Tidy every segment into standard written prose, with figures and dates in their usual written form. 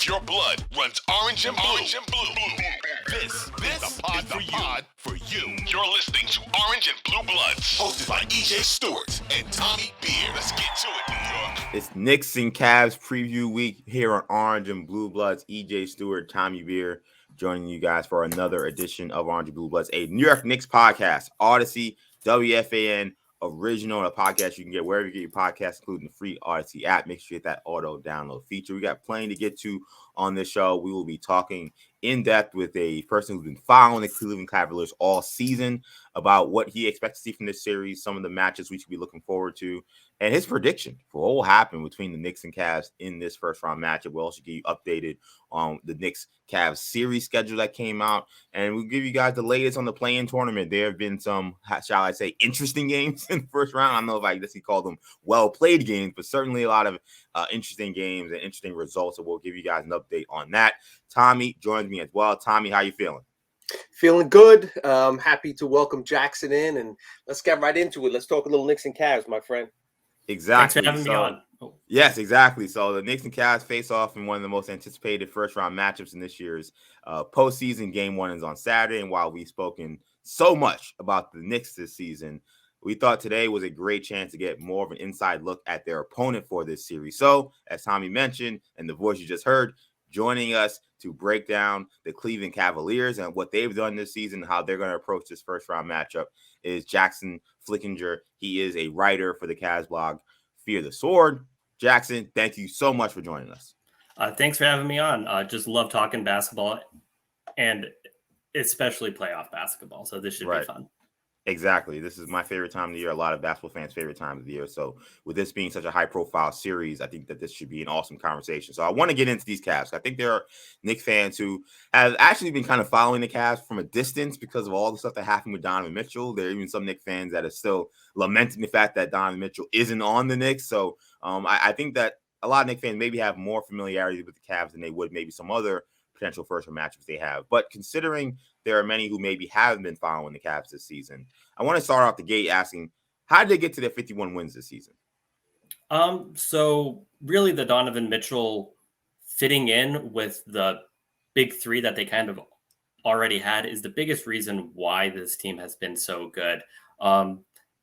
If your blood runs orange and blue, this is the pod for you. You're listening to Orange and Blue Bloods, hosted by EJ Stewart and Tommy Beer. Let's get to it, New York. It's Knicks and Cavs preview week here on Orange and Blue Bloods. EJ Stewart, Tommy Beer, joining you guys for another edition of Orange and Blue Bloods, a New York Knicks podcast, Audacy, WFAN, original, a podcast you can get wherever you get your podcasts, including the free Audacy app. Make sure you hit that auto download feature. We got plenty to get to on this show. We will be talking in depth with a person who's been following the Cleveland Cavaliers all season about what he expects to see from this series, some of the matches we should be looking forward to, and his prediction for what will happen between the Knicks and Cavs in this first round matchup. We'll also get you updated on the Knicks-Cavs series schedule that came out, and we'll give you guys the latest on the play-in tournament. There have been some, shall I say, interesting games in the first round. I don't know if I guess you call them well-played games, but certainly a lot of interesting games and interesting results, so we'll give you guys an update on that. Tommy joins me as well. Tommy, how you feeling? Feeling good. Happy to welcome Jackson in, and let's get right into it. Let's talk a little Knicks and Cavs, my friend. Exactly. Thanks for having me on. Yes, exactly. So the Knicks and Cavs face off in one of the most anticipated first-round matchups in this year's postseason. Game 1 is on Saturday, and while we've spoken so much about the Knicks this season, we thought today was a great chance to get more of an inside look at their opponent for this series. So, as Tommy mentioned, and the voice you just heard, joining us to break down the Cleveland Cavaliers and what they've done this season, how they're going to approach this first-round matchup, is Jackson Flickinger. He is a writer for the Cavs blog, Fear the Sword. Jackson, thank you so much for joining us. Thanks for having me on. Just love talking basketball, and especially playoff basketball. So this should be fun. Exactly. This is my favorite time of the year. A lot of basketball fans' favorite time of the year. So with this being such a high-profile series, I think that this should be an awesome conversation. So I want to get into these Cavs. I think there are Knicks fans who have actually been kind of following the Cavs from a distance because of all the stuff that happened with Donovan Mitchell. There are even some Knicks fans that are still lamenting the fact that Donovan Mitchell isn't on the Knicks. So I think that a lot of Knicks fans maybe have more familiarity with the Cavs than they would maybe some other potential first-round matchups they have. But considering there are many who maybe haven't been following the Cavs this season, I want to start off the gate asking, how did they get to their 51 wins this season? So really the Donovan Mitchell fitting in with the big three that they kind of already had is the biggest reason why this team has been so good.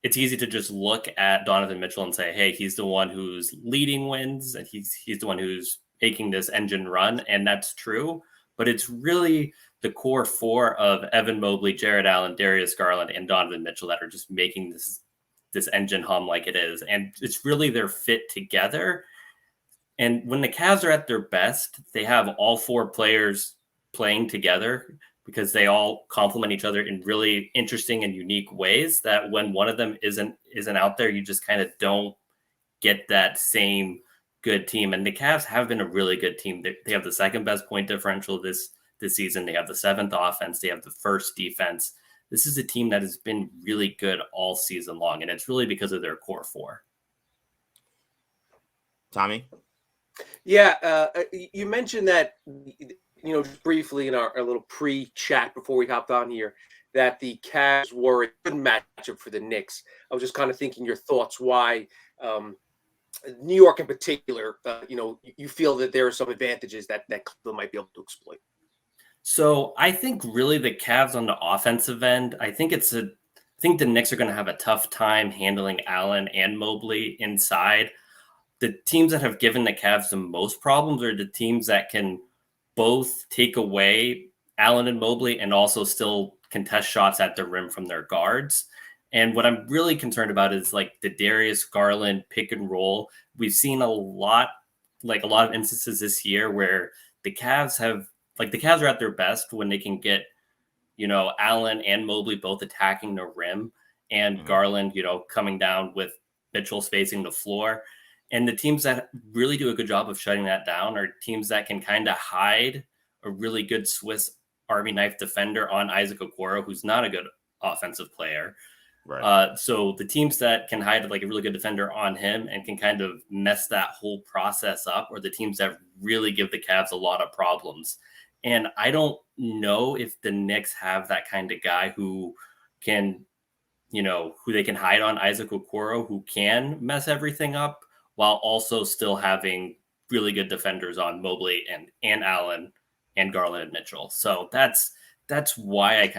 It's easy to just look at Donovan Mitchell and say, hey, he's the one who's leading wins, and he's the one who's making this engine run, and that's true. But it's really the core four of Evan Mobley, Jared Allen, Darius Garland, and Donovan Mitchell that are just making this engine hum like it is. And it's really their fit together. And when the Cavs are at their best, they have all four players playing together because they all complement each other in really interesting and unique ways that when one of them isn't out there, you just kind of don't get that same good team. And the Cavs have been a really good team. They have the second best point differential this season. They have the seventh offense. They have the first defense. This is a team that has been really good all season long, and it's really because of their core four. Tommy? Yeah, you mentioned that, just briefly in our little pre-chat before we hopped on here, that the Cavs were a good matchup for the Knicks. I was just kind of thinking your thoughts why New York in particular, you feel that there are some advantages that Cleveland might be able to exploit. So I think really the Cavs on the offensive end, I think the Knicks are going to have a tough time handling Allen and Mobley inside. The teams that have given the Cavs the most problems are the teams that can both take away Allen and Mobley and also still contest shots at the rim from their guards. And what I'm really concerned about is like the Darius Garland pick and roll. We've seen a lot of instances this year where the Cavs are at their best when they can get, Allen and Mobley both attacking the rim and Garland, coming down with Mitchell spacing the floor. And the teams that really do a good job of shutting that down are teams that can kind of hide a really good Swiss Army knife defender on Isaac Okoro, who's not a good offensive player. Right. So the teams that can hide like a really good defender on him and can kind of mess that whole process up are the teams that really give the Cavs a lot of problems. And I don't know if the Knicks have that kind of guy who can, who they can hide on Isaac Okoro, who can mess everything up while also still having really good defenders on Mobley and Allen and Garland and Mitchell. So that's why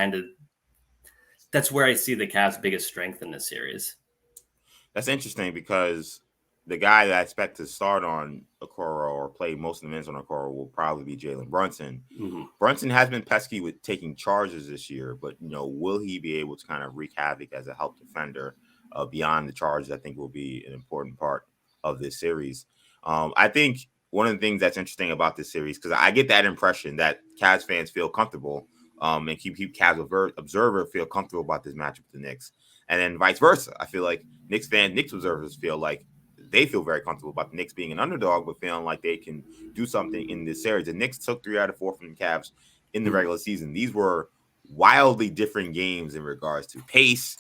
that's where I see the Cavs' biggest strength in this series. That's interesting because the guy that I expect to start on Okoro or play most of the minutes on Okoro will probably be Jalen Brunson. Mm-hmm. Brunson has been pesky with taking charges this year, but will he be able to kind of wreak havoc as a help defender beyond the charges? I think will be an important part of this series. I think one of the things that's interesting about this series, because I get that impression that Cavs fans feel comfortable and keep Cavs observer feel comfortable about this matchup with the Knicks, and then vice versa. I feel like Knicks observers feel like they feel very comfortable about the Knicks being an underdog, but feeling like they can do something in this series. The Knicks took 3 out of 4 from the Cavs in the regular season. These were wildly different games in regards to pace,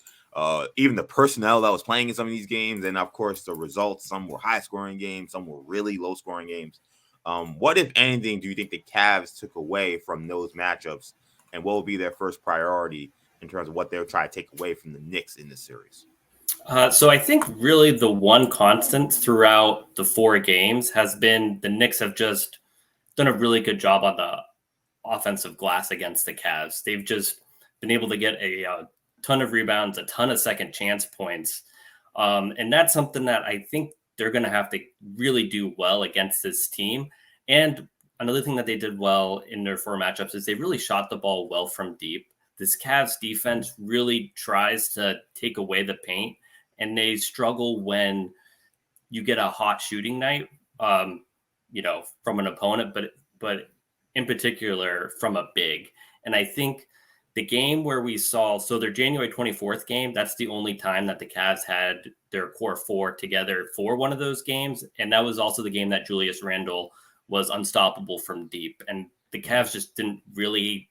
even the personnel that was playing in some of these games, and of course the results. Some were high-scoring games, some were really low-scoring games. What, if anything, do you think the Cavs took away from those matchups, and what will be their first priority in terms of what they'll try to take away from the Knicks in this series? So I think really the one constant throughout the 4 games has been the Knicks have just done a really good job on the offensive glass against the Cavs. They've just been able to get a ton of rebounds, a ton of second chance points. And that's something that I think they're going to have to really do well against this team. And another thing that they did well in their 4 matchups is they really shot the ball well from deep. This Cavs defense really tries to take away the paint, and they struggle when you get a hot shooting night, from an opponent, but in particular from a big. And I think the game where we saw, so their January 24th game, that's the only time that the Cavs had their core 4 together for one of those games. And that was also the game that Julius Randle was unstoppable from deep. And the Cavs just didn't really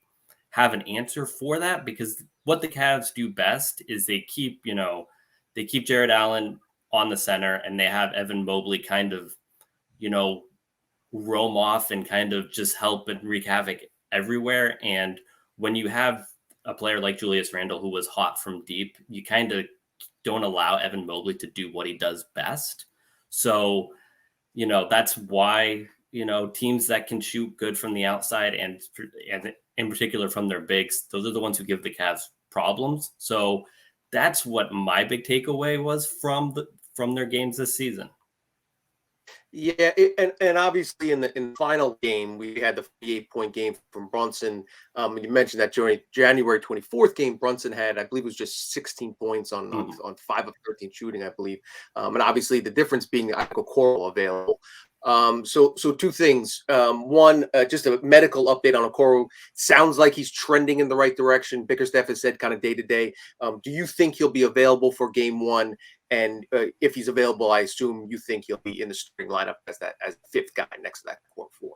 have an answer for that, because what the Cavs do best is they keep Jared Allen on the center, and they have Evan Mobley kind of, roam off and kind of just help and wreak havoc everywhere. And when you have a player like Julius Randle who was hot from deep, you kind of don't allow Evan Mobley to do what he does best. So, that's why, teams that can shoot good from the outside and in particular from their bigs, those are the ones who give the Cavs problems. So that's what my big takeaway was from their games this season. Yeah, and obviously in the final game, we had the 48-point game from Brunson. You mentioned that during January 24th game, Brunson had, I believe it was just 16 points on 5 of 13 shooting, I believe. And obviously the difference being Okoro available. So 2 things. One, just a medical update on Okoro. Sounds like he's trending in the right direction. Bickerstaff has said kind of day to day. Do you think he'll be available for game 1? And if he's available, I assume you think he'll be in the starting lineup as 5th guy next to that core 4.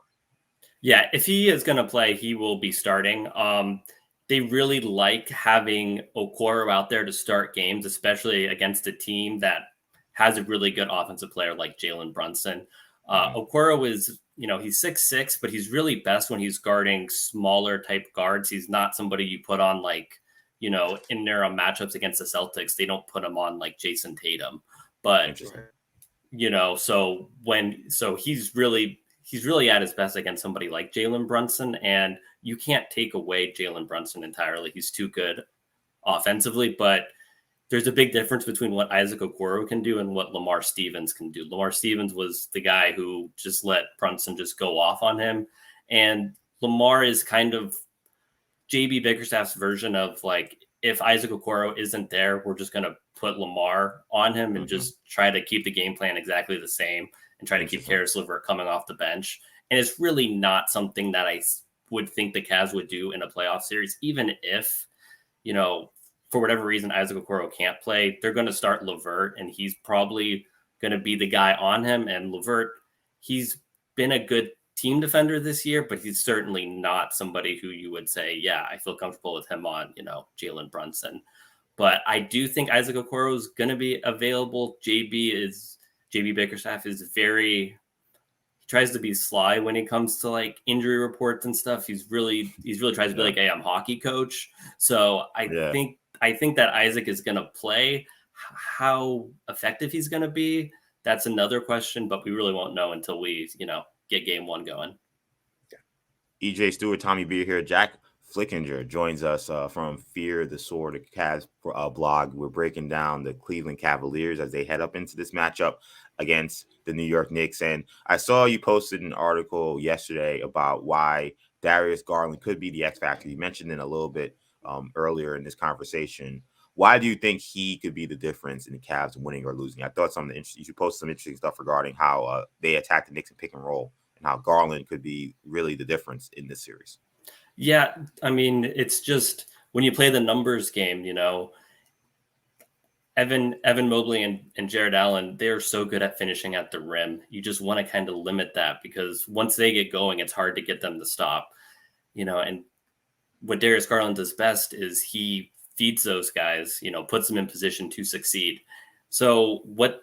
Yeah, if he is going to play, he will be starting. They really like having Okoro out there to start games, especially against a team that has a really good offensive player like Jalen Brunson. Okoro is, he's 6'6", but he's really best when he's guarding smaller type guards. He's not somebody you put on in their matchups against the Celtics. They don't put him on like Jason Tatum, but so he's really at his best against somebody like Jalen Brunson, and you can't take away Jalen Brunson entirely. He's too good offensively, but there's a big difference between what Isaac Okoro can do and what Lamar Stevens can do. Lamar Stevens was the guy who just let Brunson just go off on him. And Lamar is kind of JB Bickerstaff's version of like, if Isaac Okoro isn't there, we're just going to put Lamar on him and just try to keep the game plan exactly the same and try to keep Karis LeVert coming off the bench. And it's really not something that I would think the Cavs would do in a playoff series, even if, for whatever reason, Isaac Okoro can't play. They're going to start LeVert, and he's probably going to be the guy on him. And LeVert, he's been a good team defender this year, but he's certainly not somebody who you would say, yeah, I feel comfortable with him on, Jalen Brunson. But I do think Isaac Okoro is going to be available. JB Bickerstaff is he tries to be sly when it comes to like injury reports and stuff. He's really tries to be like, hey, I'm hockey coach. So I think that Isaac is going to play. How effective he's going to be, that's another question, but we really won't know until we, get game one going. EJ Stewart, Tommy Beer here. Jack Flickinger joins us from Fear the Sword, a Cavs blog. We're breaking down the Cleveland Cavaliers as they head up into this matchup against the New York Knicks. And I saw you posted an article yesterday about why Darius Garland could be the X factor. You mentioned it a little bit earlier in this conversation. Why do you think he could be the difference in the Cavs winning or losing? I thought you posted some interesting stuff regarding how they attack the Knicks and pick and roll, and how Garland could be really the difference in this series. Yeah, I mean, it's just when you play the numbers game, Evan Mobley and Jared Allen, they're so good at finishing at the rim. You just want to kind of limit that, because once they get going, it's hard to get them to stop. And what Darius Garland does best is he feeds those guys, puts them in position to succeed. So what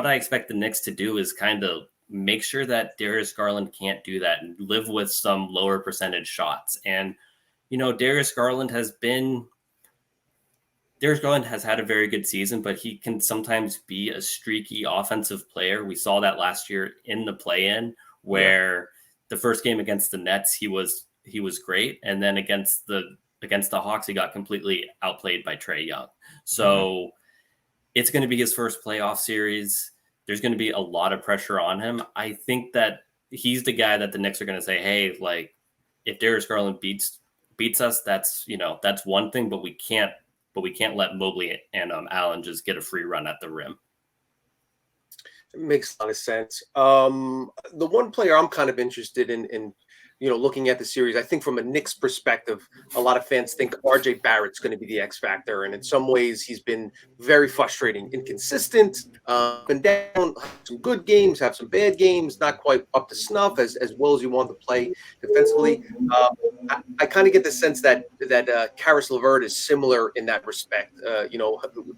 I expect the Knicks to do is kind of make sure that Darius Garland can't do that and live with some lower percentage shots. And, Darius Garland has had a very good season, but he can sometimes be a streaky offensive player. We saw that last year in the play-in, where the first game against the Nets, he was great. And then against the Hawks, he got completely outplayed by Trae Young. So it's going to be his first playoff series. There's going to be a lot of pressure on him. I think that he's the guy that the Knicks are going to say, hey, like, if Darius Garland beats us, that's one thing, but we can't let Mobley and Allen just get a free run at the rim. It makes a lot of sense. The one player I'm kind of interested in looking at the series, I think from a Knicks perspective, a lot of fans think RJ Barrett's going to be the X factor. And in some ways, he's been very frustrating, inconsistent, up and down, some good games, have some bad games, not quite up to snuff as well as you want to play defensively. I kind of get the sense that Karis LeVert is similar in that respect,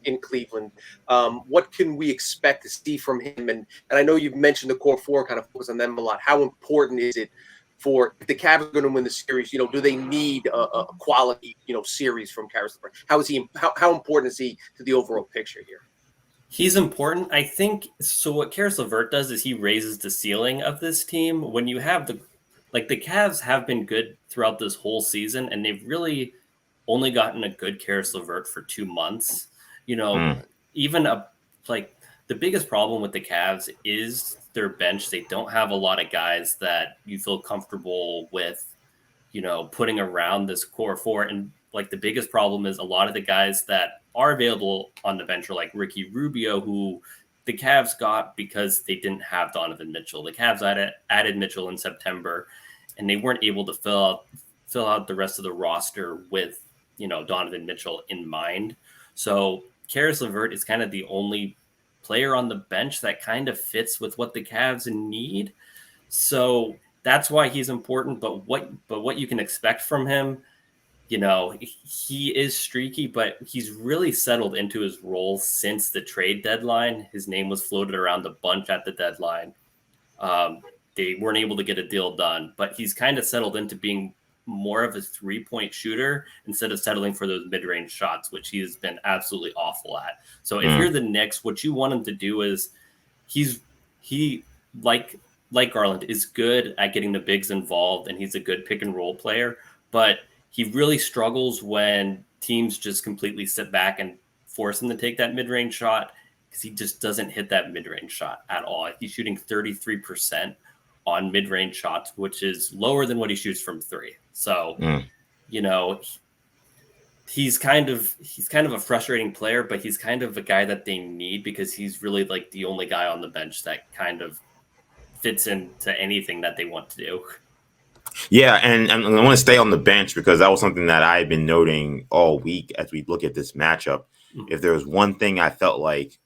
in Cleveland. What can we expect to see from him? And I know you've mentioned the core four, kind of focus on them a lot. How important is it for if the Cavs are going to win the series? Do they need a quality, series from Karis LeVert? How important is he to the overall picture here? He's important, I think. So what Karis LeVert does is he raises the ceiling of this team. When you have the Cavs have been good throughout this whole season, and they've really only gotten a good Karis LeVert for 2 months. Even the biggest problem with the Cavs is their bench. They don't have a lot of guys that you feel comfortable with, putting around this core four. And the biggest problem is a lot of the guys that are available on the bench are like Ricky Rubio, who the Cavs got because they didn't have Donovan Mitchell. The Cavs added Mitchell in September, and they weren't able to fill out the rest of the roster with, Donovan Mitchell in mind. So Karis LeVert is kind of the only player on the bench that kind of fits with what the Cavs need. So that's why he's important. But what you can expect from him, he is streaky, but he's really settled into his role since the trade deadline. His name was floated around a bunch at the deadline. They weren't able to get a deal done, but he's kind of settled into being more of a 3-point shooter instead of settling for those mid-range shots, which he has been absolutely awful at. So if you're the Knicks, what you want him to do is he like Garland is good at getting the bigs involved, and he's a good pick and roll player, but he really struggles when teams just completely sit back and force him to take that mid-range shot, because he just doesn't hit that mid-range shot at all. He's shooting 33% on mid-range shots, which is lower than what he shoots from three. So, he's kind of a frustrating player, but he's kind of a guy that they need, because he's really the only guy on the bench that kind of fits into anything that they want to do. Yeah, and I want to stay on the bench, because that was something that I've been noting all week as we look at this matchup. If there was one thing I felt like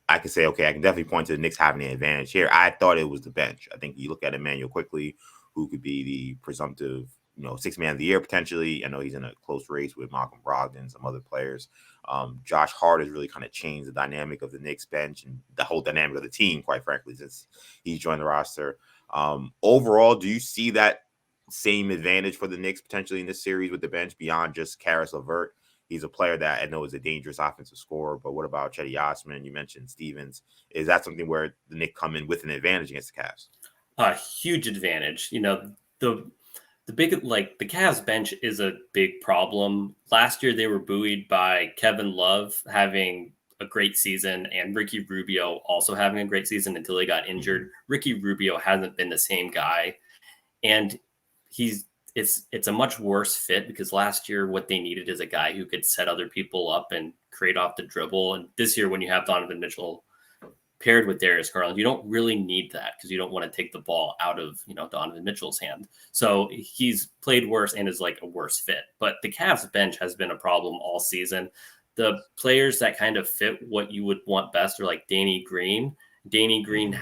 I could say, okay, I can definitely point to the Knicks having an advantage here, I thought it was the bench. I think you look at Emmanuel Quickly, who could be the presumptive, sixth man of the year potentially. I know he's in a close race with Malcolm Brogdon and some other players. Josh Hart has really kind of changed the dynamic of the Knicks bench and the whole dynamic of the team, quite frankly, since he's joined the roster. Overall, do you see that same advantage for the Knicks potentially in this series with the bench beyond just Karis LeVert? He's a player that I know is a dangerous offensive scorer. But what about Chetty Osman? You mentioned Stevens. Is that something where the Knicks come in with an advantage against the Cavs? A huge advantage. The big, like, the Cavs bench is a big problem. Last year, they were buoyed by Kevin Love having a great season and Ricky Rubio also having a great season until he got injured. Ricky Rubio hasn't been the same guy. And it's a much worse fit because last year what they needed is a guy who could set other people up and create off the dribble. And this year, when you have Donovan Mitchell paired with Darius Garland, you don't really need that because you don't want to take the ball out of, Donovan Mitchell's hand. So he's played worse and is like a worse fit. But the Cavs bench has been a problem all season. The players that kind of fit what you would want best are like Danny Green. Danny Green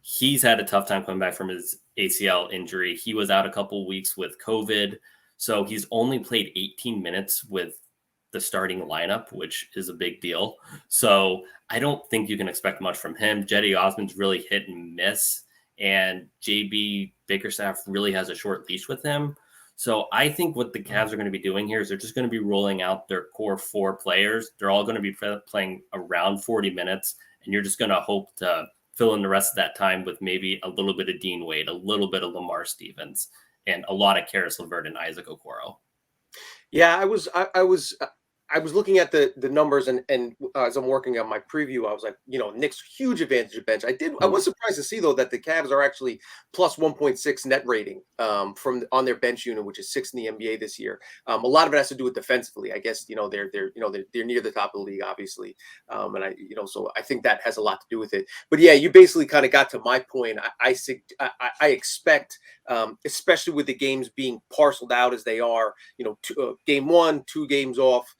he's had a tough time coming back from his ACL injury. He was out a couple weeks with COVID. So he's only played 18 minutes with the starting lineup, which is a big deal. So I don't think you can expect much from him. Chetty Osman's really hit and miss, and JB Bickerstaff really has a short leash with him. So I think what the Cavs are going to be doing here is they're just going to be rolling out their core 4 players. They're all going to be playing around 40 minutes, and you're just going to hope to fill in the rest of that time with maybe a little bit of Dean Wade, a little bit of Lamar Stevens, and a lot of Karis LeVert and Isaac Okoro. Yeah, I was looking at the numbers and as I'm working on my preview, I was like, Knicks huge advantage of bench. I was surprised to see though that the Cavs are actually plus 1.6 net rating on their bench unit, which is 6th in the NBA this year. A lot of it has to do with defensively. I guess they're near the top of the league, obviously, so I think that has a lot to do with it. But yeah, you basically kind of got to my point. I expect, especially with the games being parceled out as they are, game 1, 2 games off.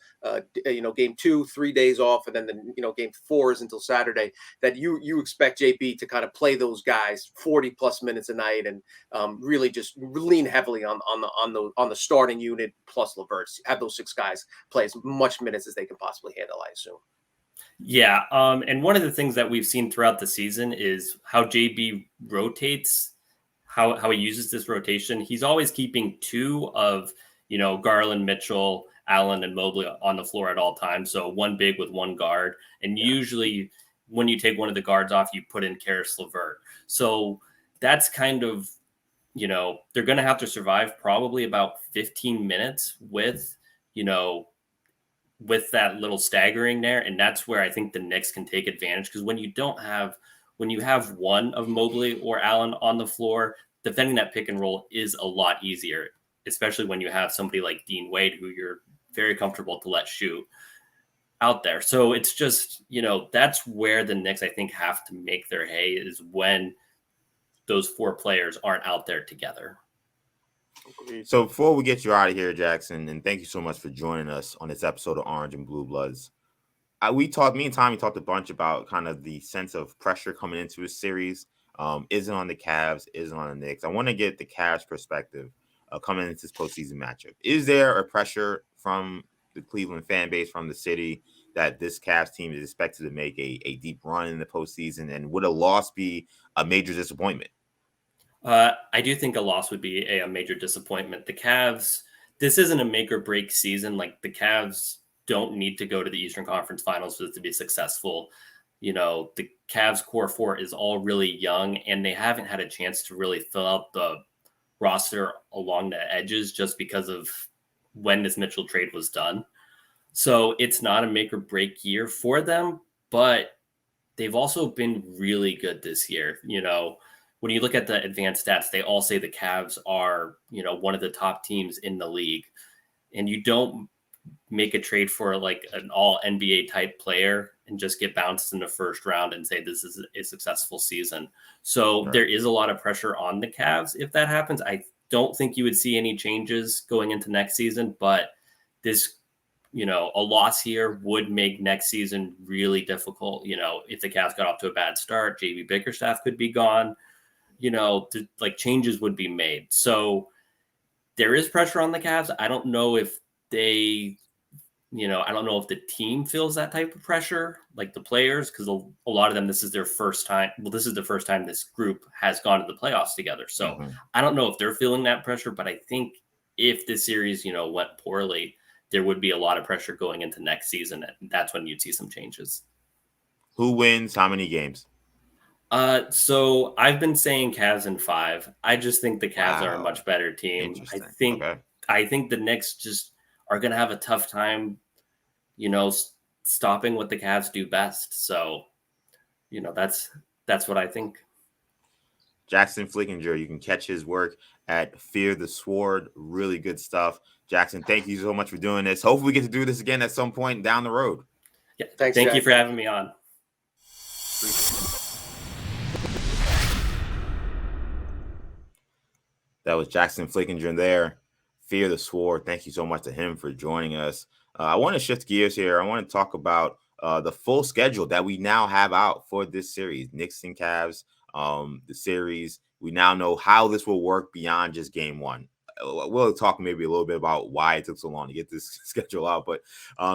Game 2, 3 days off, and then game 4 is until Saturday. That you expect JB to kind of play those guys 40 plus minutes a night and really just lean heavily on the starting unit plus LeVert. Have those 6 guys play as much minutes as they can possibly handle, I assume. Yeah, and one of the things that we've seen throughout the season is how JB rotates, how he uses this rotation. He's always keeping 2 of Garland, Mitchell, Allen, and Mobley on the floor at all times. So 1 big with 1 guard. And usually when you take one of the guards off, you put in Karis LeVert. So that's kind of, they're going to have to survive probably about 15 minutes with that little staggering there. And that's where I think the Knicks can take advantage. Because when you have one of Mobley or Allen on the floor, defending that pick and roll is a lot easier, especially when you have somebody like Dean Wade, who you're very comfortable to let shoot out there. So it's just, that's where the Knicks, I think, have to make their hay, is when those 4 players aren't out there together. So before we get you out of here, Jackson, and thank you so much for joining us on this episode of Orange and Blue Bloods. Me and Tommy talked a bunch about kind of the sense of pressure coming into a series. Isn't on the Cavs, isn't on the Knicks. I want to get the Cavs perspective coming into this postseason matchup. Is there a pressure from the Cleveland fan base, from the city, that this Cavs team is expected to make a deep run in the postseason? And would a loss be a major disappointment? I do think a loss would be a major disappointment. The Cavs, this isn't a make or break season. Like, the Cavs don't need to go to the Eastern Conference Finals for this to be successful. The Cavs core 4 is all really young, and they haven't had a chance to really fill out the roster along the edges just because of when this Mitchell trade was done. So it's not a make or break year for them, but they've also been really good this year. When you look at the advanced stats, they all say the Cavs are, one of the top teams in the league. And you don't make a trade for like an all NBA type player and just get bounced in the first round and say this is a successful season. So There is a lot of pressure on the Cavs if that happens. I don't think you would see any changes going into next season, but this, a loss here would make next season really difficult. If the Cavs got off to a bad start, JB Bickerstaff could be gone, changes would be made. So there is pressure on the Cavs. I don't know if they, I don't know if the team feels that type of pressure, like the players, because a lot of them, this is their first time. Well, this is the first time this group has gone to the playoffs together. So I don't know if they're feeling that pressure, but I think if this series, went poorly, there would be a lot of pressure going into next season. And that's when you'd see some changes. Who wins how many games? So I've been saying Cavs in 5. I just think the Cavs are a Wow. much better team. Interesting. I think the Knicks just are going to have a tough time, stopping what the Cavs do best. So, that's what I think. Jackson Flickinger, you can catch his work at Fear the Sword. Really good stuff. Jackson, thank you so much for doing this. Hopefully we get to do this again at some point down the road. Yeah, Thanks, thank Jack. you for having me on. That was Jackson Flickinger there. Fear the Sword. Thank you so much to him for joining us. I want to shift gears here. I want to talk about the full schedule that we now have out for this series, Knicks and Cavs. The series, we now know how this will work beyond just game one. We'll talk maybe a little bit about why it took so long to get this schedule out. But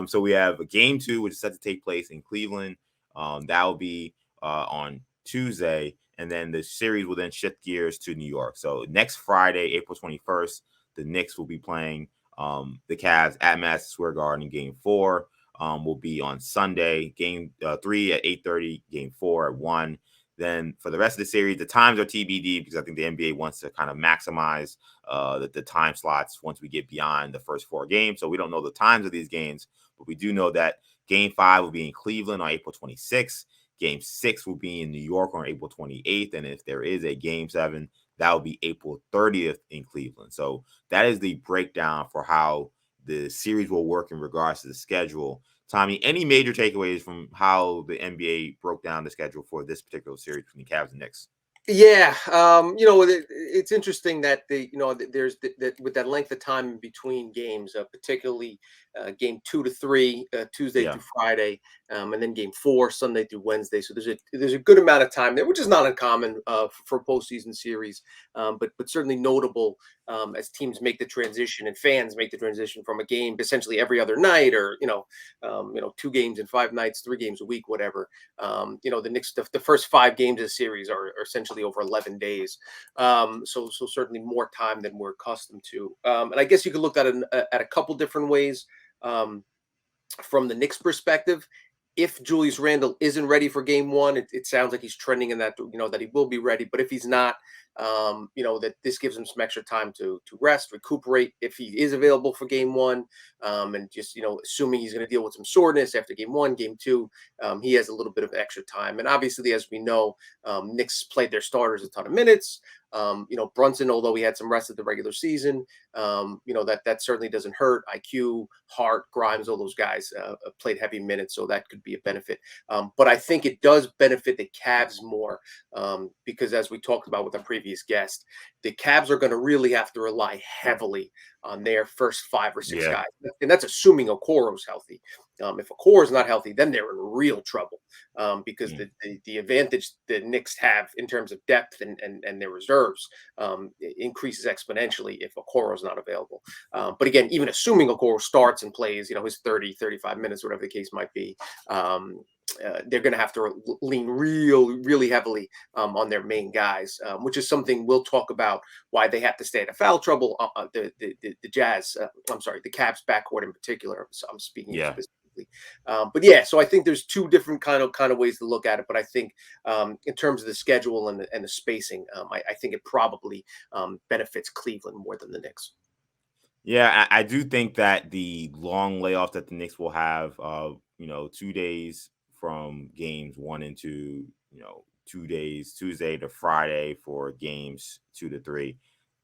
so we have a game 2, which is set to take place in Cleveland. That will be on Tuesday. And then the series will then shift gears to New York. So next Friday, April 21st, the Knicks will be playing the Cavs at Madison Square Garden in Game 4. Will be on Sunday, Game 3 at 8:30, Game 4 at 1. Then for the rest of the series, the times are TBD because I think the NBA wants to kind of maximize the time slots once we get beyond the first 4 games. So we don't know the times of these games, but we do know that Game 5 will be in Cleveland on April 26th. Game 6 will be in New York on April 28th. And if there is a Game 7, that will be April 30th in Cleveland. So that is the breakdown for how the series will work in regards to the schedule. Tommy, any major takeaways from how the NBA broke down the schedule for this particular series between the Cavs and Knicks? Yeah, it's interesting that there's that with that length of time in between games, particularly game 2 to 3, Tuesday through Friday, and then game 4, Sunday through Wednesday. So there's a good amount of time there, which is not uncommon for postseason series, but certainly notable as teams make the transition and fans make the transition from a game essentially every other night, or 2 games in 5 nights, 3 games a week, whatever. The Knicks, the first 5 games of the series are essentially over 11 days. So certainly more time than we're accustomed to. And I guess you could look at it at a couple different ways. From the Knicks perspective, if Julius Randle isn't ready for game 1, it sounds like he's trending in that, that he will be ready. But if he's not, that this gives him some extra time to rest, recuperate if he is available for game 1. And just, assuming he's going to deal with some soreness after game 1, game 2, he has a little bit of extra time. And obviously, as we know, Knicks played their starters a ton of minutes. Brunson, although he had some rest at the regular season, that certainly doesn't hurt. IQ, Hart, Grimes, all those guys played heavy minutes, so that could be a benefit. But I think it does benefit the Cavs more because, as we talked about with our previous guest, the Cavs are going to really have to rely heavily on their first 5 or 6 guys, and that's assuming Okoro's healthy. If Okoro is not healthy, then they're in real trouble because the advantage the Knicks have in terms of depth and their reserves increases exponentially if Okoro is not available. But again, even assuming Okoro starts and plays, his 30, 35 minutes, whatever the case might be, they're going to have to lean really heavily on their main guys, which is something we'll talk about why they have to stay out of foul trouble. The Cavs backcourt in particular. So I'm speaking specifically. So I think there's 2 different kind of ways to look at it. But I think in terms of the schedule and the spacing, I think it probably benefits Cleveland more than the Knicks. Yeah, I do think that the long layoff that the Knicks will have, 2 days from games 1 and 2, 2 days, Tuesday to Friday for games 2 to 3.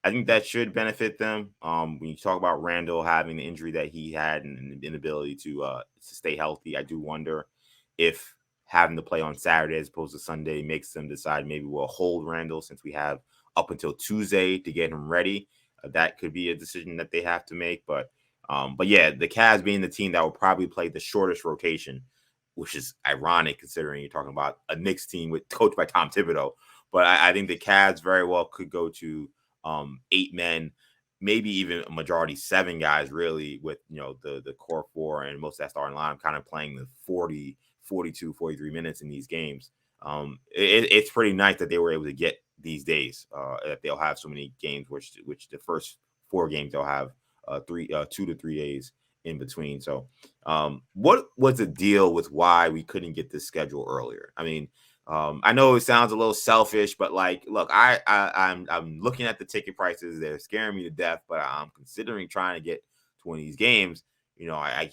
I think that should benefit them. When you talk about Randall having the injury that he had and the inability to stay healthy, I do wonder if having to play on Saturday as opposed to Sunday makes them decide maybe we'll hold Randall since we have up until Tuesday to get him ready. That could be a decision that they have to make. But yeah, the Cavs being the team that will probably play the shortest rotation, which is ironic considering you're talking about a Knicks team coached by Tom Thibodeau. But I think the Cavs very well could go to 8 men, maybe even a majority 7 guys, really, with the core 4 and most of that starting line kind of playing the 40, 42, 43 minutes in these games. It's pretty nice that they were able to get these days. That they'll have so many games, which the first 4 games they'll have 2 to 3 days in between. So, what was the deal with why we couldn't get this schedule earlier? I mean, I know it sounds a little selfish, but like, look, I'm looking at the ticket prices; they're scaring me to death. But I'm considering trying to get to one of these games. You know, I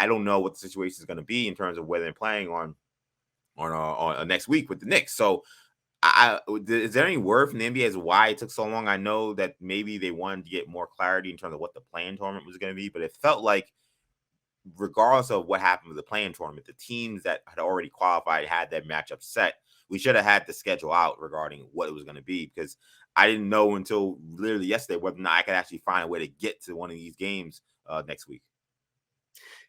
don't know what the situation is going to be in terms of whether they're playing on next week with the Knicks. So, is there any word from the NBA as to why it took so long? I know that maybe they wanted to get more clarity in terms of what the play-in tournament was going to be, but it felt like, regardless of what happened with the play-in tournament, the teams that had already qualified had their matchup set. We should have had the schedule out regarding what it was going to be, because I didn't know until literally yesterday whether or not I could actually find a way to get to one of these games next week.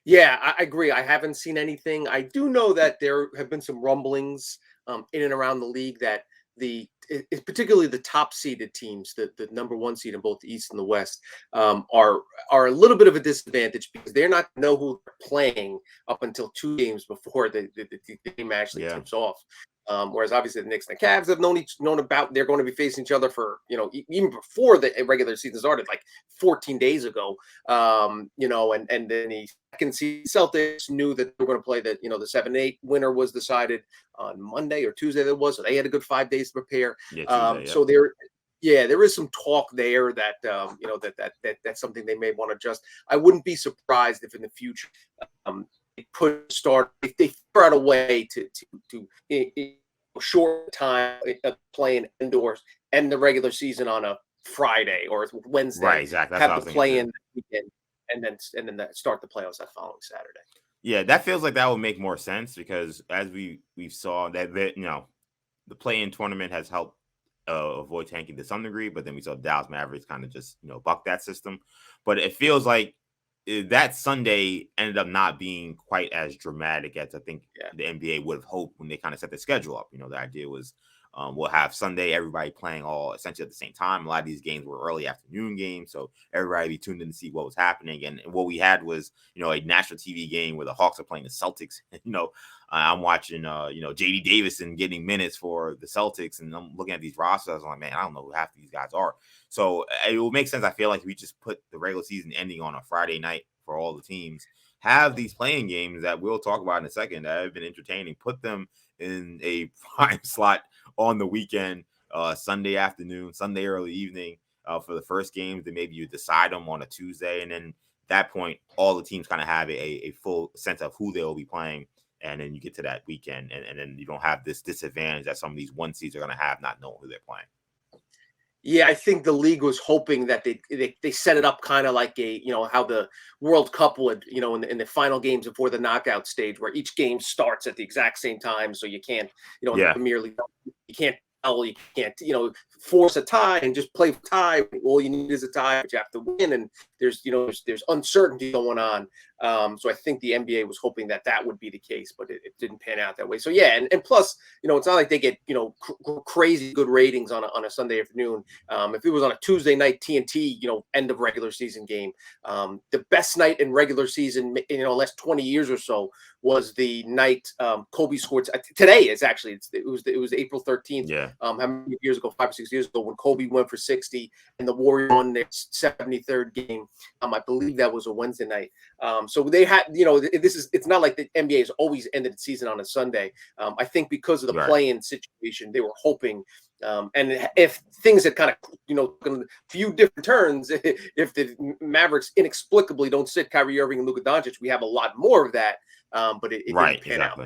Yeah, I agree. I haven't seen anything. I do know that there have been some rumblings in and around the league that particularly the top seeded teams, the number one seed in both the East and the West, are a little bit of a disadvantage because they're not know who they're playing up until 2 games before the game actually tips off. Whereas obviously the Knicks and the Cavs have known about they're going to be facing each other for, even before the regular season started, like 14 days ago. And then the second seed Celtics knew that they were going to play the 7-8 winner was decided on Monday or Tuesday. So they had a good 5 days to prepare. So there is some talk there that that's something they may want to adjust. I wouldn't be surprised if in the future if they figure out a way to short time of playing indoors and the regular season on a Friday or Wednesday. Right, exactly. That's have the play in weekend and then start the playoffs that following Saturday. Yeah, that feels like that would make more sense, because as we saw that the play-in tournament has helped avoid tanking to some degree, but then we saw Dallas Mavericks kind of just buck that system. But it feels like that Sunday ended up not being quite as dramatic as I think the NBA would have hoped when they kind of set the schedule up. The idea was we'll have Sunday, everybody playing all essentially at the same time. A lot of these games were early afternoon games, so everybody be tuned in to see what was happening. And what we had was, a national TV game where the Hawks are playing the Celtics. I'm watching, JD Davison getting minutes for the Celtics, and I'm looking at these rosters. I'm like, man, I don't know who half these guys are. So it will make sense. I feel like if we just put the regular season ending on a Friday night for all the teams, have these playing games that we'll talk about in a second that have been entertaining, put them in a prime slot on the weekend, Sunday afternoon, Sunday early evening for the first games. Then maybe you decide them on a Tuesday, and then at that point, all the teams kind of have a full sense of who they'll be playing. And then you get to that weekend, and then you don't have this disadvantage that some of these one seeds are going to have not knowing who they're playing. Yeah, I think the league was hoping that they set it up kind of like how the World Cup would, in the final games before the knockout stage, where each game starts at the exact same time. So you can't, in the Premier League, you can't force a tie and just play tie. All you need is a tie, but you have to win. And there's uncertainty going on. So I think the NBA was hoping that would be the case, but it didn't pan out that way. So yeah, and plus, it's not like they get crazy good ratings on a Sunday afternoon. If it was on a Tuesday night TNT, end of regular season game, the best night in regular season in last 20 years or so was the night Kobe scored. Today is actually it was April 13th. Yeah. How many years ago? 5 or 6 years ago, when Kobe went for 60 and the Warriors won their 73rd game. I believe that was a Wednesday night. So they had, it's not like the NBA has always ended the season on a Sunday. I think because of the play-in situation, they were hoping, and if things had kind of, few different turns, if the Mavericks inexplicably don't sit Kyrie Irving and Luka Doncic, we have a lot more of that. But it didn't pan out.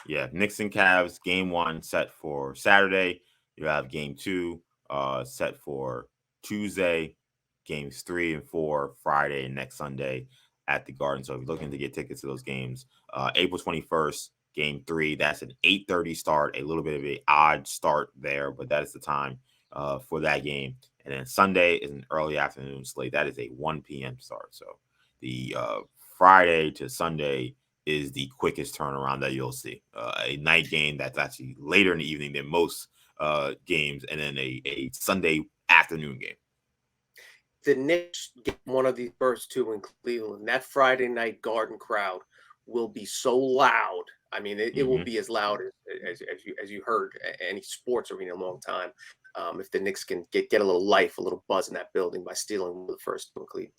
Yeah, Knicks and Cavs, game 1 set for Saturday. You have game 2 set for Tuesday. Games 3 and 4 Friday and next Sunday at the Garden. So if you're looking to get tickets to those games, April 21st, game 3, that's an 8:30 start, a little bit of an odd start there, but that is the time for that game. And then Sunday is an early afternoon slate. That is a 1 p.m. start. So the Friday to Sunday is the quickest turnaround that you'll see. A night game that's actually later in the evening than most games, and then a Sunday afternoon game. The Knicks get one of the first 2 in Cleveland. That Friday night Garden crowd will be so loud. I mean, it will be as loud as you heard any sports arena in a long time. If the Knicks can get a little life, a little buzz in that building by stealing the first 2 in Cleveland.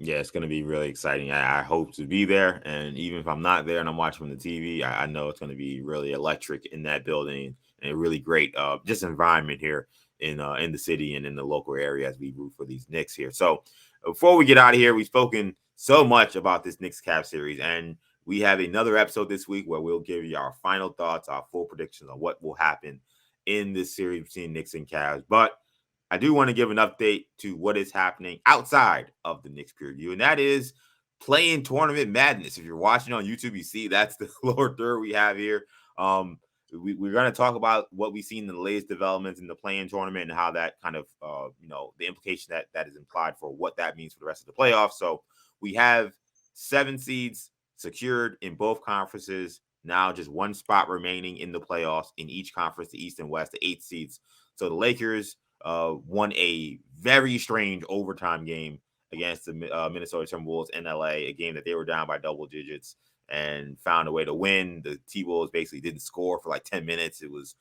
Yeah, it's going to be really exciting. I hope to be there. And even if I'm not there and I'm watching from the TV, I know it's going to be really electric in that building and a really great just environment here in the city and in the local area as we root for these Knicks here. So before we get out of here, we've spoken so much about this Knicks Cavs series. And we have another episode this week where we'll give you our final thoughts, our full predictions on what will happen in this series between Knicks and Cavs. But I do want to give an update to what is happening outside of the Knicks preview, and that is playing tournament madness. If you're watching on YouTube, you see that's the lower third we have here. We're going to talk about what we've seen in the latest developments in the playing tournament and how that kind of, the implication that is implied for what that means for the rest of the playoffs. So we have 7 seeds secured in both conferences. Now just one spot remaining in the playoffs in each conference, the East and West, the 8 seeds. So the Lakers won a very strange overtime game against the Minnesota Timberwolves in LA, a game that they were down by double digits and found a way to win. The T-Wolves basically didn't score for like 10 minutes. It was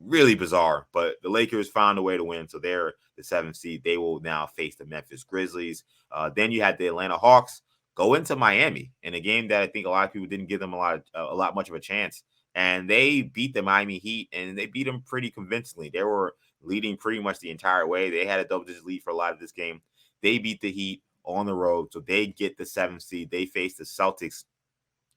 really bizarre, but the Lakers found a way to win. So they're the 7th seed. They will now face the Memphis Grizzlies. Then you had the Atlanta Hawks go into Miami in a game that I think a lot of people didn't give them a lot much of a chance. And they beat the Miami Heat, and they beat them pretty convincingly. They were leading pretty much the entire way. They had a double-digit lead for a lot of this game. They beat the Heat on the road, so they get the 7th seed. They face the Celtics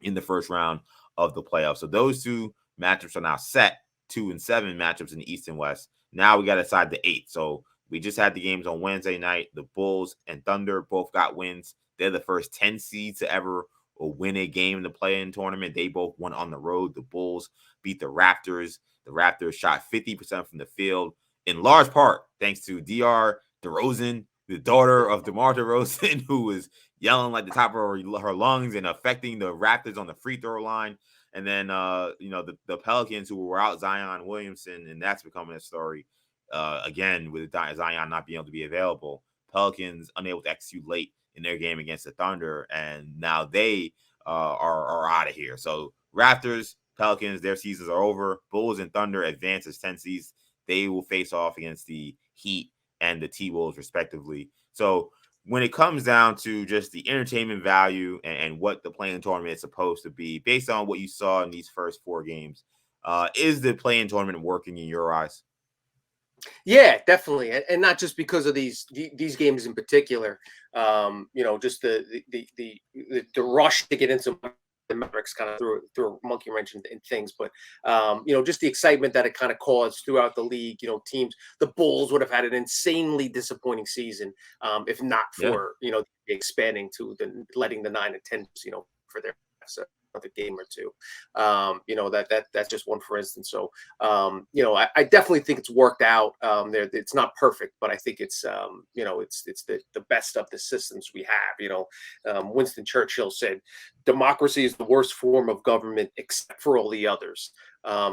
in the first round of the playoffs. So those 2 matchups are now set, 2 and 7 matchups in the East and West. Now we got to decide the 8th. So we just had the games on Wednesday night. The Bulls and Thunder both got wins. They're the first 10 seeds to ever win a game in the play-in tournament. They both won on the road. The Bulls beat the Raptors. The Raptors shot 50% from the field, in large part thanks to DR DeRozan, the daughter of DeMar DeRozan, who was yelling like the top of her lungs and affecting the Raptors on the free throw line. And then, the Pelicans, who were out Zion Williamson, and that's becoming a story again with Zion not being able to be available. Pelicans unable to execute late in their game against the Thunder, and now they are out of here. So Raptors, Pelicans, their seasons are over. Bulls and Thunder advance as 10 seeds. They will face off against the Heat and the T-Wolves respectively. So when it comes down to just the entertainment value and what the playing tournament is supposed to be, based on what you saw in these first 4 games, is the playing tournament working in your eyes? Yeah, definitely, and not just because of these games in particular. Just the rush to get into the Mavericks kind of threw a monkey wrench in things, but just the excitement that it kind of caused throughout the league. Teams, the Bulls would have had an insanely disappointing season if not for expanding to letting the 9 and 10 for their another game or 2. That's just one for instance. So I definitely think it's worked out. It's not perfect, but I think it's it's the best of the systems we have. Winston Churchill said democracy is the worst form of government except for all the others.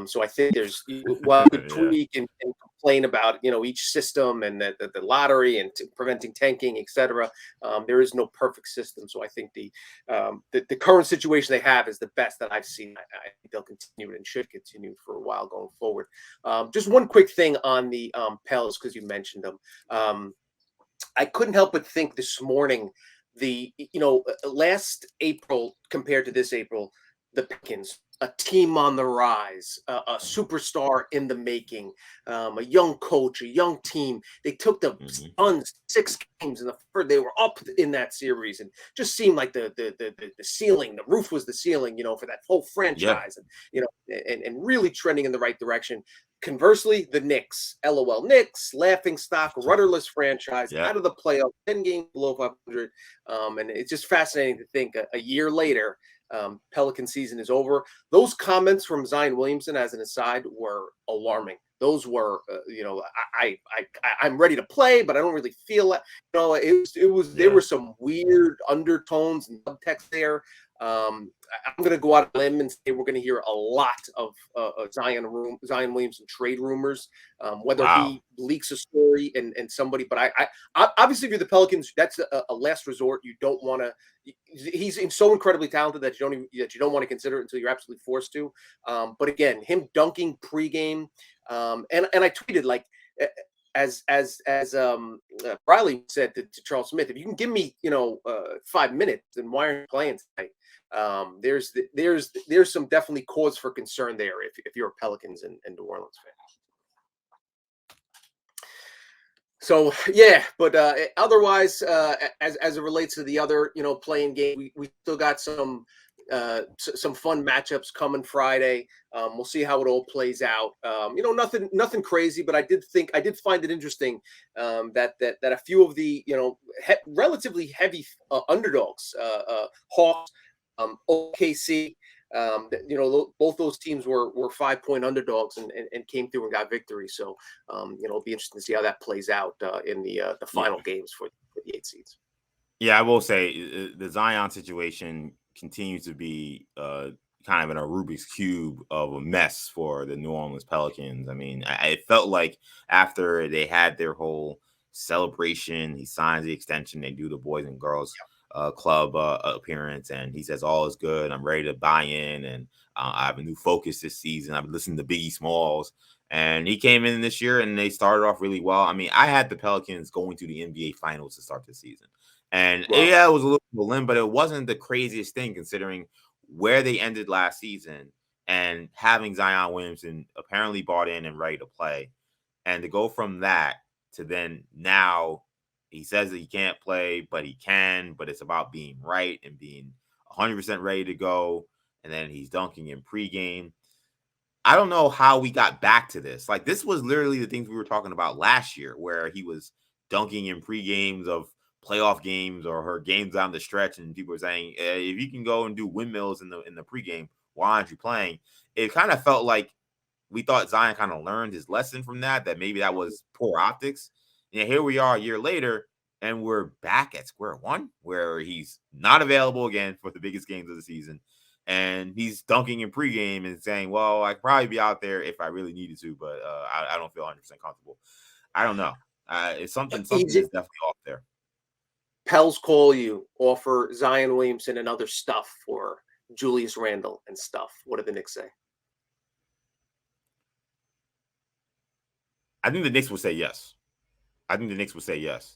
So I think there's while we tweak and complain about each system and the lottery and preventing tanking, etc. There is no perfect system. So I think the current situation they have is the best that I've seen. I think they'll continue and should continue for a while going forward. Just one quick thing on the Pels, because you mentioned them. I couldn't help but think this morning, last April compared to this April, the Pelicans, a team on the rise, a superstar in the making, a young coach, a young team. They took the Suns 6 games in the first. They were up in that series, and just seemed like the ceiling, the roof was the ceiling, for that whole franchise, and really trending in the right direction. Conversely, the Knicks, LOL Knicks, laughing stock, rudderless franchise, out of the playoff, 10 games below 500, and it's just fascinating to think a year later. Pelican season is over. Those comments from Zion Williamson, as an aside, were alarming. Those were, I'm ready to play, but I don't really feel it. There were some weird undertones and subtext there. I'm going to go out on a limb and say we're going to hear a lot of Zion Williamson trade rumors, whether he leaks a story and somebody. But I obviously, if you're the Pelicans, that's a last resort. You don't want to. He's so incredibly talented that you don't want to consider it until you're absolutely forced to. But again, him dunking pregame, and I tweeted like, Riley said to Charles Smith, if you can give me 5 minutes, then why aren't you playing tonight? There's some definitely cause for concern there if you're a Pelicans and New Orleans fan. So yeah, but otherwise, as it relates to the other playing game, we still got some fun matchups coming Friday. We'll see how it all plays out. Nothing crazy, but I did find it interesting that a few of the relatively heavy underdogs, Hawks, OKC. Both those teams were 5-point underdogs and came through and got victory. So, it'll be interesting to see how that plays out in the final games for the 8 seeds. Yeah, I will say the Zion situation continues to be kind of in a Rubik's Cube of a mess for the New Orleans Pelicans. I mean, it felt like after they had their whole celebration, he signs the extension, they do the Boys and Girls Club appearance, and he says all is good, I'm ready to buy in, and I have a new focus this season. I've been listening to Biggie Smalls, and he came in this year and they started off really well. I mean, I had the Pelicans going to the NBA Finals to start the season, and yeah, it was a little limp, but it wasn't the craziest thing considering where they ended last season and having Zion Williamson apparently bought in and ready to play, and to go from that to then now he says that he can't play, but he can, but it's about being right and being 100% ready to go. And then he's dunking in pregame. I don't know how we got back to this. Like, this was literally the things we were talking about last year, where he was dunking in pre-games of playoff games or her games down the stretch, and people were saying, if you can go and do windmills in the pregame, why aren't you playing? It kind of felt like we thought Zion kind of learned his lesson from that maybe that was poor optics. And here we are a year later, and we're back at square one, where he's not available again for the biggest games of the season. And he's dunking in pregame and saying, well, I could probably be out there if I really needed to, but I don't feel 100% comfortable. I don't know. It's something is definitely off there. Pels call you, offer Zion Williamson and other stuff for Julius Randle and stuff. What did the Knicks say? I think the Knicks would say yes.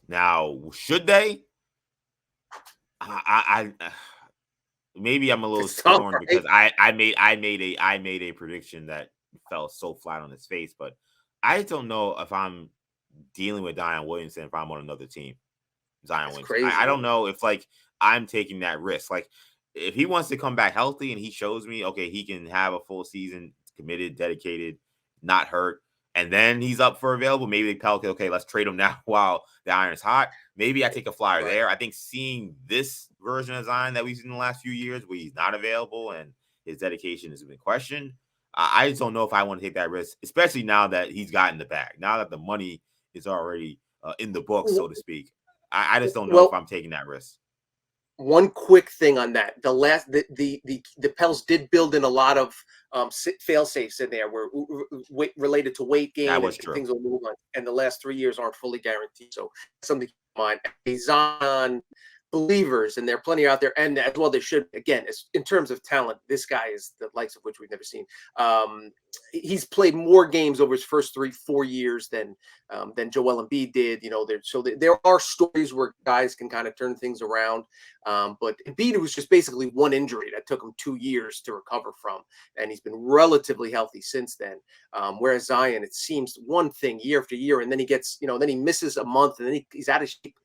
Now, should they? I maybe I'm a little torn because I made a prediction that fell so flat on its face, but I don't know if I'm dealing with Zion Williamson if I'm on another team. Zion Williamson. I don't know if I'm taking that risk. Like, if he wants to come back healthy and he shows me, okay, he can have a full season, committed, dedicated, not hurt, and then he's up for available, maybe they tell, okay, let's trade him now while the iron's hot. Maybe I take a flyer there. I think seeing this version of Zion that we've seen in the last few years where he's not available and his dedication has been questioned, I just don't know if I want to take that risk, especially now that he's gotten the bag, now that the money is already in the book, so to speak. I just don't know if I'm taking that risk. One quick thing on that: the Pels did build in a lot of fail safes in there, where related to weight gain and things will move on. And the last 3 years aren't fully guaranteed, so something to keep in mind. He's on believers, and there are plenty out there, and as well they should. Again, in terms of talent, this guy is the likes of which we've never seen. He's played more games over his first 3-4 years than Joel Embiid did. There are stories where guys can kind of turn things around. But Embiid was just basically one injury that took him 2 years to recover from, and he's been relatively healthy since then. Whereas Zion, it seems one thing year after year, and then he gets, then he misses a month, and then he's out of shape.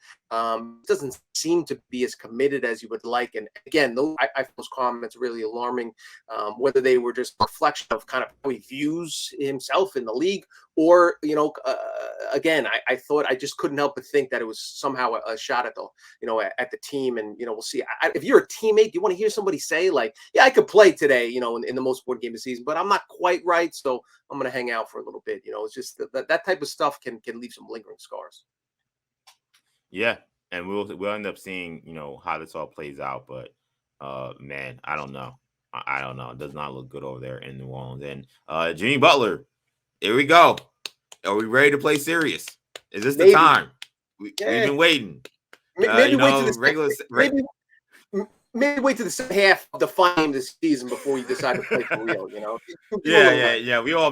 Doesn't seem to be as committed as you would like. And again, I those comments really alarming, whether they were just a reflection of kind of how he views himself in the league, or again, I just couldn't help but think that it was somehow a shot at the team. And we'll see. If you're a teammate, you want to hear somebody say like, yeah, I could play today, in the most important game of the season, but I'm not quite right, so I'm going to hang out for a little bit. It's just that type of stuff can leave some lingering scars. Yeah, and we'll end up seeing how this all plays out, but man, I don't know. I don't know. It does not look good over there in New Orleans. And Jimmy Butler, here we go. Are we ready to play serious? Is this the time? We've been waiting. Maybe wait till this. maybe wait to the second half of the final game of the season before you decide to play for real. You know, give a Yeah, little yeah, rest. yeah. We all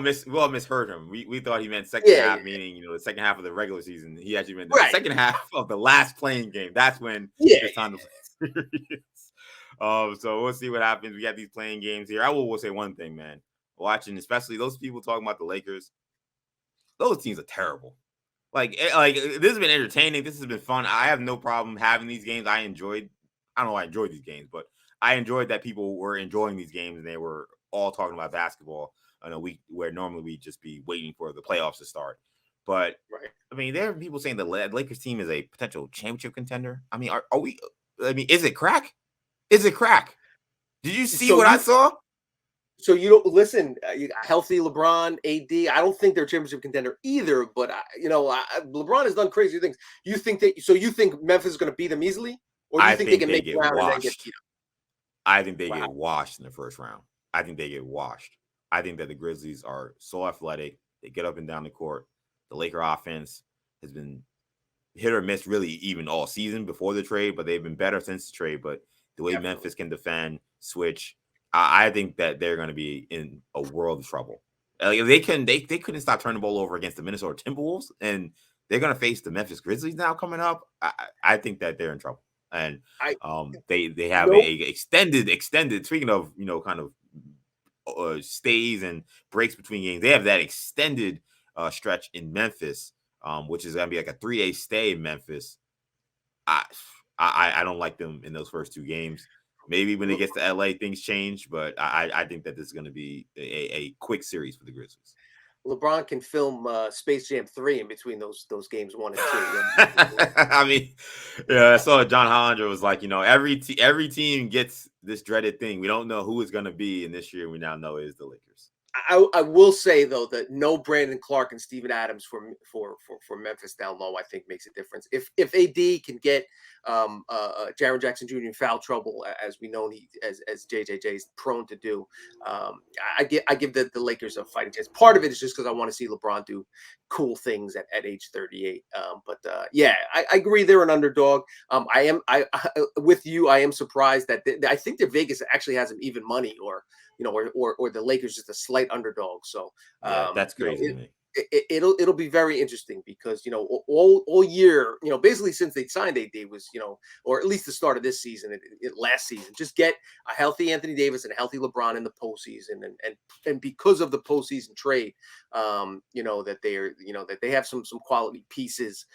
misheard him. We thought he meant second Yeah, half, yeah, meaning the second half of the regular season. He actually meant the right. second half of the last playing game. That's when Yeah, it's time to play serious. So we'll see what happens. We got these playing games here. I will say one thing, man. Watching, especially those people talking about the Lakers, those teams are terrible. Like this has been entertaining. This has been fun. I have no problem having these games. I don't know why I enjoyed these games, but I enjoyed that people were enjoying these games and they were all talking about basketball on a week where normally we'd just be waiting for the playoffs to start. But right. I mean, there are people saying the Lakers team is a potential championship contender. I mean, are we? I mean, is it crack? Is it crack? Did you see So what I you saw? So you don't listen. You got healthy LeBron, AD. I don't think they're a championship contender either. But LeBron has done crazy things. You think that? So you think Memphis is going to beat them easily, or do you I think they think can they make it get around and then get washed. beat I think they up? get Wow. washed in the first round. I think they get washed. I think that the Grizzlies are so athletic. They get up and down the court. The Laker offense has been hit or miss really even all season before the trade, but they've been better since the trade. But the way Definitely. Memphis can defend, switch, I think that they're going to be in a world of trouble. Like they couldn't stop turning the ball over against the Minnesota Timberwolves, and they're going to face the Memphis Grizzlies now coming up. I think that they're in trouble, and I they have a no. extended. Speaking of kind of stays and breaks between games, they have that extended stretch in Memphis, which is going to be like a 3-day stay in Memphis. I, I don't like them in those first two games. Maybe when it gets to LA, things change, but I think that this is going to be a quick series for the Grizzlies. LeBron can film Space Jam 3 in between those games 1 and 2. I mean, yeah, I saw John Hollander was like, every team gets this dreaded thing. We don't know who it's going to be, and this year we now know it is the Lakers. I will say though that no Brandon Clark and Steven Adams for Memphis down low I think makes a difference. If AD can get Jaren Jackson Jr. in foul trouble, as we know as JJJ is prone to do, I give the Lakers a fighting chance. Part of it is just because I want to see LeBron do cool things at age 38. Yeah, I agree they're an underdog. I with you. I am surprised that I think that Vegas actually has them even money or the Lakers just a slight underdog. So Yeah, that's crazy to me. it'll be very interesting because all year basically since they signed AD was or at least the start of this season, last season, just get a healthy Anthony Davis and a healthy LeBron in the postseason, and because of the postseason trade, that that they have some quality pieces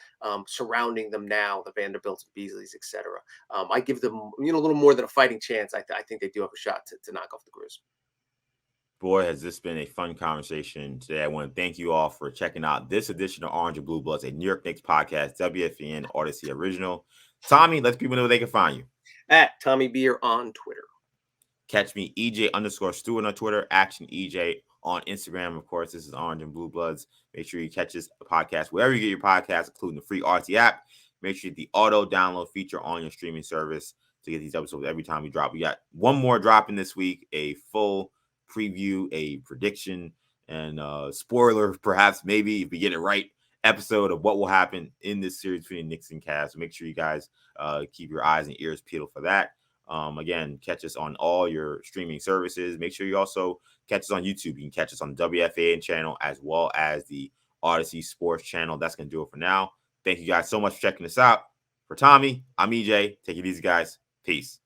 surrounding them now, the Vanderbilts, Beasleys, etc. I give them a little more than a fighting chance. I think they do have a shot to knock off the Grizz. Boy, has this been a fun conversation today. I want to thank you all for checking out this edition of Orange and Blue Bloods, a New York Knicks podcast, WFN Audacy Original. Tommy, let people know where they can find you. At Tommy Beer on Twitter. Catch me, EJ_Stewart on Twitter, Action EJ on Instagram. Of course, this is Orange and Blue Bloods. Make sure you catch this podcast wherever you get your podcasts, including the free Audacy app. Make sure you get the auto download feature on your streaming service to get these episodes every time we drop. We got one more dropping this week, a full preview, a prediction, and spoiler, perhaps, maybe if we get it right, episode of what will happen in this series between Knicks and Cavs. So make sure you guys keep your eyes and ears peeled for that. Again, catch us on all your streaming services. Make sure you also catch us on YouTube. You can catch us on the WFAN channel as well as the Audacy Sports channel. That's going to do it for now. Thank you guys so much for checking us out. For Tommy, I'm EJ. Take it easy, guys. Peace.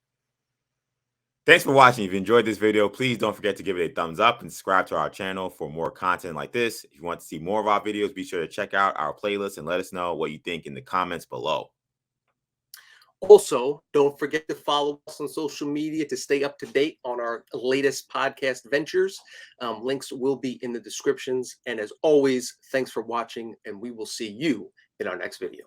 Thanks for watching. If you enjoyed this video, please don't forget to give it a thumbs up and subscribe to our channel for more content like this. If you want to see more of our videos, be sure to check out our playlist and let us know what you think in the comments below. Also, don't forget to follow us on social media to stay up to date on our latest podcast ventures. Links will be in the descriptions. And as always, thanks for watching, and we will see you in our next video.